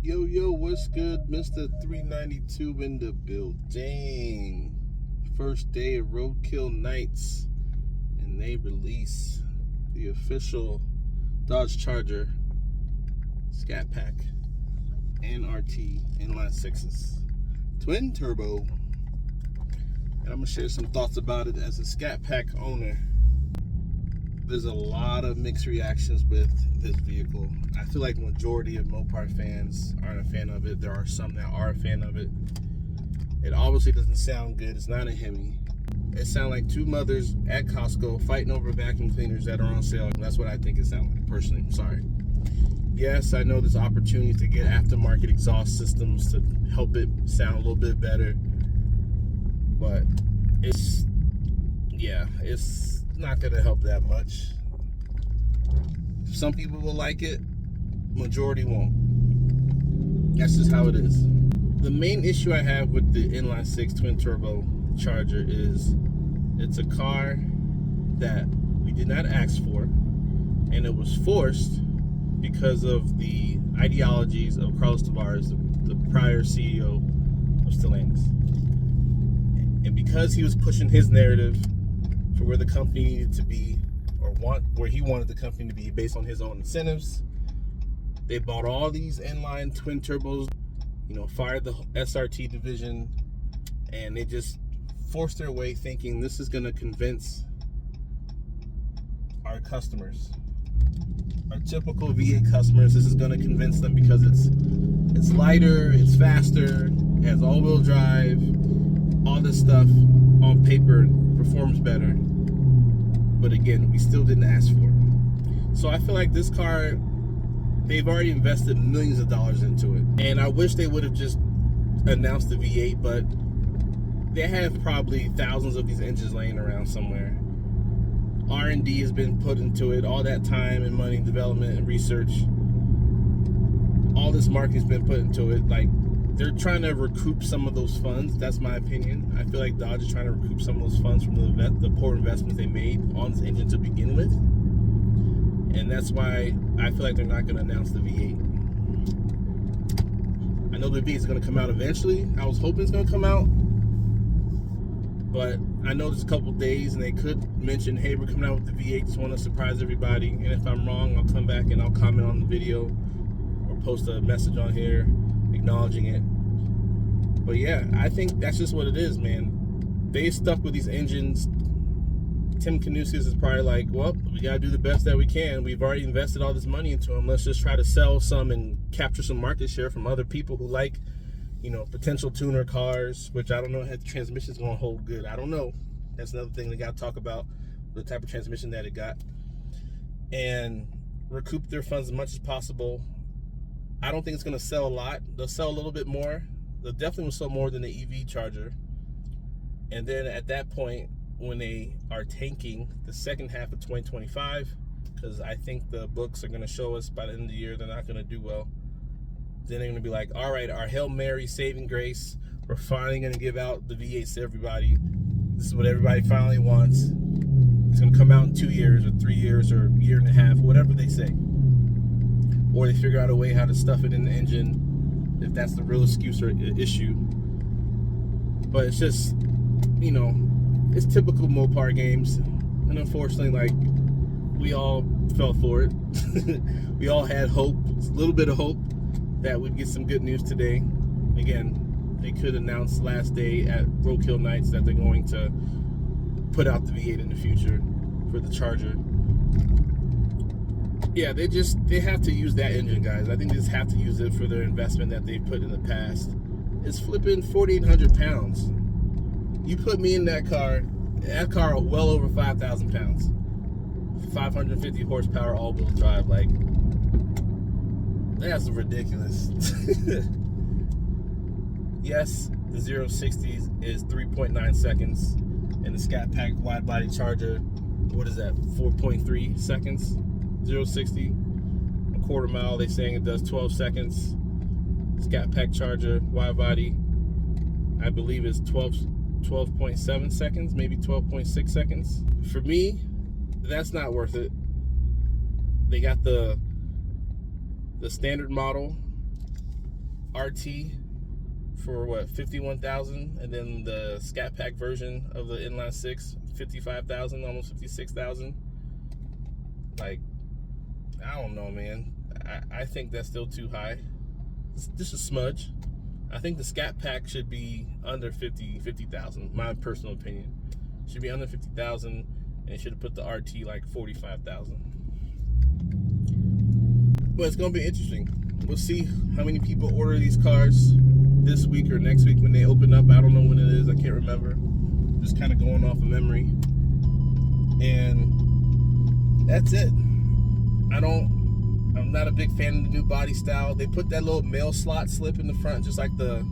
Yo, what's good? Mr. 392 in the building. First day of Roadkill Nights, and they release the official Dodge Charger Scat Pack NRT Inline 6s. Twin turbo. And I'm going to share some thoughts about it as a Scat Pack owner. There's a lot of mixed reactions with this vehicle. I feel like the majority of Mopar fans aren't a fan of it. There are some that are a fan of it. It obviously doesn't sound good. It's not a Hemi. It sounds like two mothers at Costco fighting over vacuum cleaners that are on sale. That's what I think it sounds like, personally. I'm sorry. Yes, I know there's opportunities to get aftermarket exhaust systems to help it sound a little bit better. But it's not going to help that much. Some people will like it, majority won't. That's just how it is. The main issue I have with the inline 6 twin turbo Charger is it's a car that we did not ask for, and it was forced because of the ideologies of Carlos Tavares, the prior CEO of Stellantis. And because he was pushing his narrative for where the company needed to be, or where he wanted the company to be based on his own incentives, they bought all these inline twin turbos, fired the SRT division, and they just forced their way thinking this is going to convince our customers, our typical V8 customers, this is going to convince them because it's lighter, it's faster, it has all-wheel drive, all this stuff on paper performs better. But again, we still didn't ask for it. So I feel like this car, they've already invested millions of dollars into it. And I wish they would have just announced the V8, but they have probably thousands of these engines laying around somewhere. R&D has been put into it, all that time and money, development and research. All this marketing's been put into it. Like, they're trying to recoup some of those funds. That's my opinion. I feel like Dodge is trying to recoup some of those funds from the poor investments they made on this engine to begin with. And that's why I feel like they're not going to announce the V8. I know the V8 is going to come out eventually. I was hoping it's going to come out. But I know there's a couple days, and they could mention, hey, we're coming out with the V8. Just want to surprise everybody. And if I'm wrong, I'll come back and I'll comment on the video or post a message on here acknowledging it. But yeah, I think that's just what it is, man. They stuck with these engines. Tim Knusis is probably like, well, we gotta do the best that we can. We've already invested all this money into them. Let's just try to sell some and capture some market share from other people who like, potential tuner cars, which I don't know if the transmission's gonna hold good. I don't know. That's another thing they gotta talk about, the type of transmission that it got. And recoup their funds as much as possible. I don't think it's going to sell a lot. They'll sell a little bit more. They'll definitely will sell more than the EV Charger. And then at that point, when they are tanking the second half of 2025, because I think the books are going to show us by the end of the year they're not going to do well, then they're going to be like, all right, our Hail Mary saving grace, we're finally going to give out the V8s to everybody. This is what everybody finally wants. It's going to come out in 2 years or 3 years or a year and a half, whatever they say. Or they figure out a way how to stuff it in the engine, if that's the real excuse or issue. But it's just, it's typical Mopar games. And unfortunately, we all fell for it. We all had hope, a little bit of hope that we'd get some good news today. Again, they could announce last day at Roadkill Nights that they're going to put out the V8 in the future for the Charger. Yeah, they have to use that engine, guys. I think they just have to use it for their investment that they've put in the past. It's flipping 4,800 pounds. You put me in that car well over 5,000 pounds. 550 horsepower all-wheel drive, that's ridiculous. Yes, the 0-60s is 3.9 seconds, and the Scat Pack wide body Charger, what is that, 4.3 seconds? 0-60, a quarter mile, they saying it does 12 seconds. Scat Pack Charger, wide body, I believe is 12.7 seconds, maybe 12.6 seconds. For me, that's not worth it. They got the standard model RT for what, 51,000, and then the Scat Pack version of the Inline 6, 55,000, almost 56,000. Like, I don't know, man. I think that's still too high. It's just a smudge. I think the Scat Pack should be under 50,000. My personal opinion, should be under 50,000, and should have put the RT like 45,000. But it's gonna be interesting. We'll see how many people order these cars this week or next week when they open up. I don't know when it is. I can't remember. Just kind of going off of memory. And that's it. I'm not a big fan of the new body style. They put that little mail slot slip in the front, just like the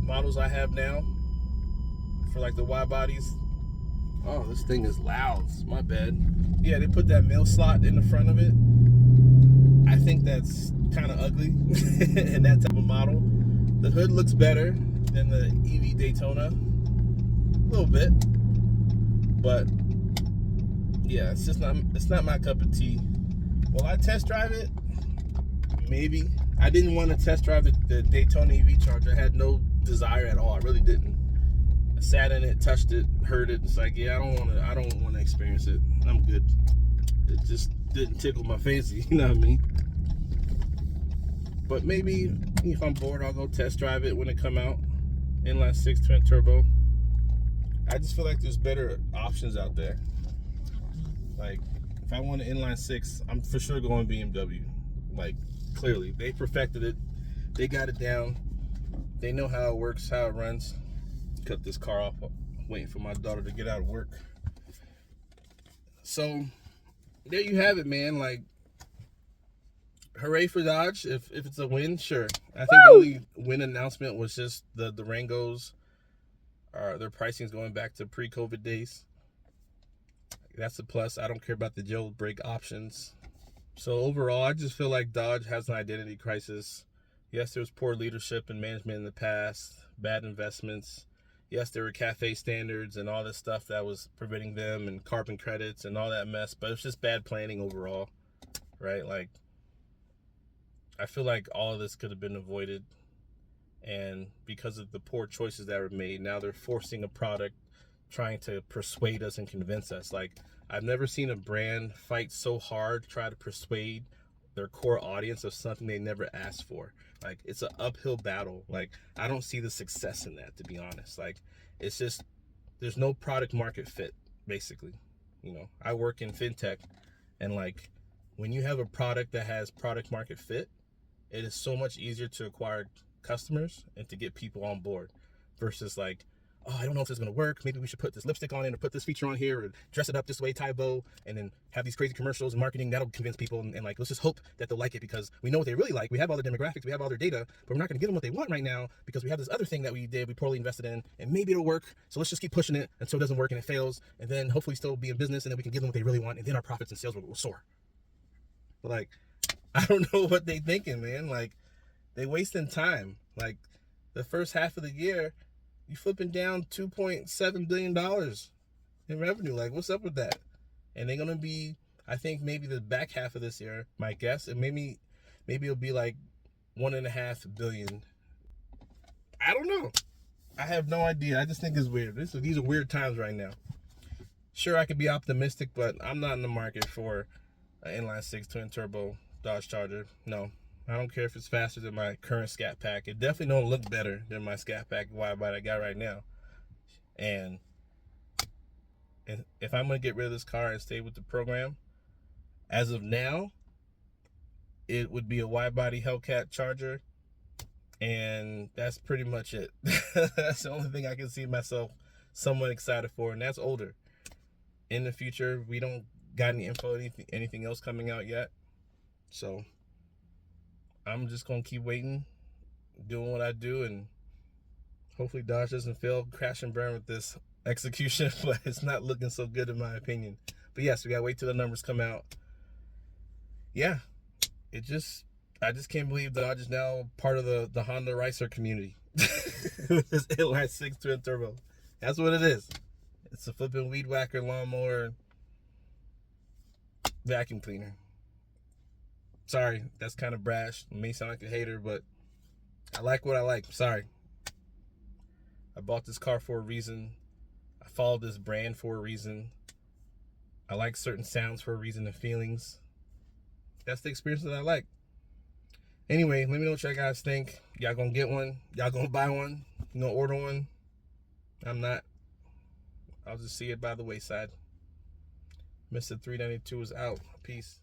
models I have now for like the wide bodies. Oh, this thing is loud. My bad. Yeah, they put that mail slot in the front of it. I think that's kind of ugly in that type of model. The hood looks better than the EV Daytona, a little bit, but yeah, it's not my cup of tea. Will I test drive it? Maybe. I didn't want to test drive the Daytona EV Charger. I had no desire at all. I really didn't. I sat in it, touched it, heard it. It's like, yeah, I don't want to experience it. I'm good. It just didn't tickle my fancy, you know what I mean? But maybe if I'm bored, I'll go test drive it when it come out. Inline 6 twin turbo. I just feel like there's better options out there. Like, if I want an inline 6, I'm for sure going BMW. Like, clearly, they perfected it. They got it down. They know how it works, how it runs. Cut this car off. I'm waiting for my daughter to get out of work. So, there you have it, man. Like, hooray for Dodge. If it's a win, sure. I think the only win announcement was just the Durangos. Their pricing is going back to pre-COVID days. That's a plus. I don't care about the jailbreak options. So overall, I just feel like Dodge has an identity crisis. Yes, there was poor leadership and management in the past, bad investments. Yes, there were CAFE standards and all this stuff that was preventing them, and carbon credits and all that mess, but it's just bad planning overall, right? Like, I feel like all of this could have been avoided, and because of the poor choices that were made, now they're forcing a product, trying to persuade us and convince us. Like, I've never seen a brand fight so hard to try to persuade their core audience of something they never asked for. Like, it's an uphill battle. Like, I don't see the success in that, to be honest. Like, it's just, there's no product market fit, basically. You know, I work in fintech, and like, when you have a product that has product market fit, it is so much easier to acquire customers and to get people on board versus like, oh, I don't know if this is going to work. Maybe we should put this lipstick on it, or put this feature on here, or dress it up this way, tie a bow, and then have these crazy commercials and marketing. That'll convince people, and like, let's just hope that they'll like it because we know what they really like. We have all their demographics, we have all their data, but we're not going to give them what they want right now because we have this other thing that we poorly invested in, and maybe it'll work. So let's just keep pushing it until it doesn't work and it fails, and then hopefully still be in business, and then we can give them what they really want, and then our profits and sales will soar. But like, I don't know what they thinking, man. Like, they wasting time. Like, the first half of the year, you flipping down $2.7 billion in revenue. Like, what's up with that? And they're going to be, I think maybe the back half of this year, my guess, and maybe it'll be like $1.5 billion. I don't know. I have no idea. I just think it's weird. These are weird times right now. Sure, I could be optimistic, but I'm not in the market for an inline 6 twin turbo Dodge Charger. No. I don't care if it's faster than my current Scat Pack. It definitely don't look better than my Scat Pack wide body I got right now. And if I'm going to get rid of this car and stay with the program, as of now, it would be a wide body Hellcat Charger. And that's pretty much it. That's the only thing I can see myself somewhat excited for. And that's older. In the future, we don't got any info, anything else coming out yet. So I'm just going to keep waiting, doing what I do, and hopefully Dodge doesn't fail, crash and burn with this execution, but it's not looking so good in my opinion. But yes, we got to wait till the numbers come out. Yeah, I just can't believe Dodge is now part of the Honda Racer community. This inline 6 twin turbo. That's what it is. It's a flipping weed whacker, lawnmower, vacuum cleaner. Sorry, that's kind of brash. It may sound like a hater, but I like what I like. Sorry. I bought this car for a reason. I followed this brand for a reason. I like certain sounds for a reason and feelings. That's the experience that I like. Anyway, let me know what y'all guys think. Y'all gonna get one? Y'all gonna buy one? You gonna order one? I'm not. I'll just see it by the wayside. Mr. 392 is out. Peace.